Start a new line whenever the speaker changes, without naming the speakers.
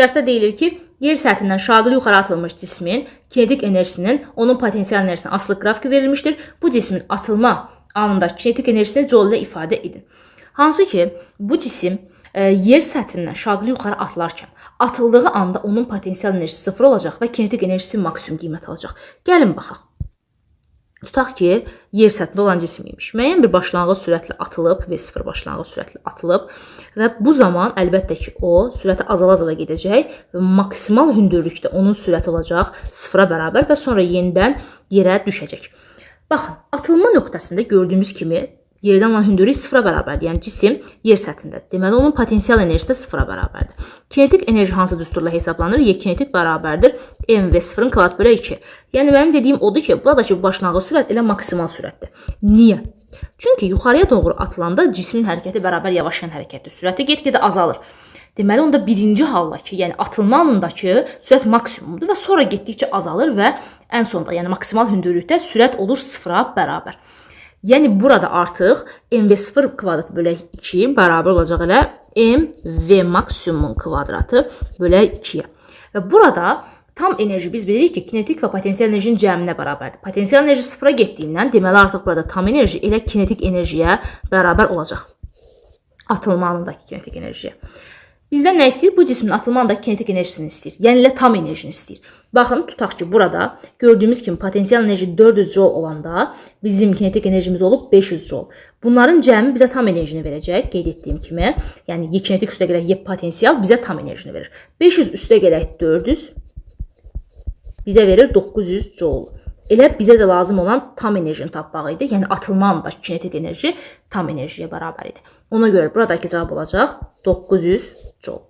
Şərtdə deyilir ki, yer səthindən şaqili yuxarı atılmış cismin kinetik enerjisinin onun potensial enerjisinin asılı qrafiki verilmişdir. Bu cismin atılma anındakı kinetik enerjisini joule ilə ifadə edin. Hansı ki, bu cisim yer səthindən şaqili yuxarı atılarkən atıldığı anda onun potensial enerjisi 0 olacaq və kinetik enerjisi maksimum qiymət alacaq. Gəlin baxaq. Tutaq ki, yer səthində olan cisim imiş. Müəyyən bir başlanğıc sürətlə atılıb, V0 başlanğıc sürətlə atılıb və bu zaman əlbəttə ki, o sürəti azala-azala gedəcək və maksimal hündürlükdə onun sürəti olacaq 0-a bərabər və sonra yenidən yerə düşəcək. Baxın, atılma nöqtəsində gördüyümüz kimi yerdən olan hündürlük 0-a bərabərdir. Yəni cisim yer səthindədir. Deməli, onun potensial enerjisi də 0-a bərabərdir. Kinetik enerji hansı düsturla hesablanır? Y kinetik bərabərdir mv0-ın kvadrat bölə 2. Yəni mənim dediyim odur ki, buradakı başlanğıc sürət elə maksimal sürətdir. Niyə? Çünki yuxarıya doğru atılanda cismin hərəkəti bərabər yavaşlayan hərəkətdir. Sürəti get-gedə azalır. Deməli, onda birinci haldakı, yəni atılma anındakı sürət maksimumdur və sonra getdikcə azalır və ən sonda, yəni maksimal hündürlükdə sürət olur 0-a bərabər. Yəni, burada artıq mv0 kvadrat bölə 2 bərabər olacaq elə mv maksimum kvadratı bölə 2-yə. Və burada tam enerji biz bilirik ki, kinetik və potensial enerjinin cəminə bərabərdir. Potensial enerji 0-a getdiyindən, deməli artıq burada tam enerji elə kinetik enerjiyə bərabər olacaq. Atılma anındakı kinetik enerjiyə. Bizdən nə istəyir? Bu cismin atılma anındakı kinetik enerjisini istəyir. Yəni, elə tam enerjini istəyir. Baxın, tutaq ki, burada gördüyümüz kimi potensial enerji 400 joule olanda bizim kinetik enerjimiz olub 500 joule. Bunların cəmi bizə tam enerjini verəcək, qeyd etdiyim kimi. Yəni, Y kinetik üstə gələk Y potensial bizə tam enerjini verir. 500 üstə gələk 400 bizə verir 900 joule. Elə bizə də lazım olan tam enerjini tapmaq idi. Yəni, atılma anındakı kinetik enerji tam enerjiyə bərabər idi. Ona görə buradakı cavab olacaq 900 joule.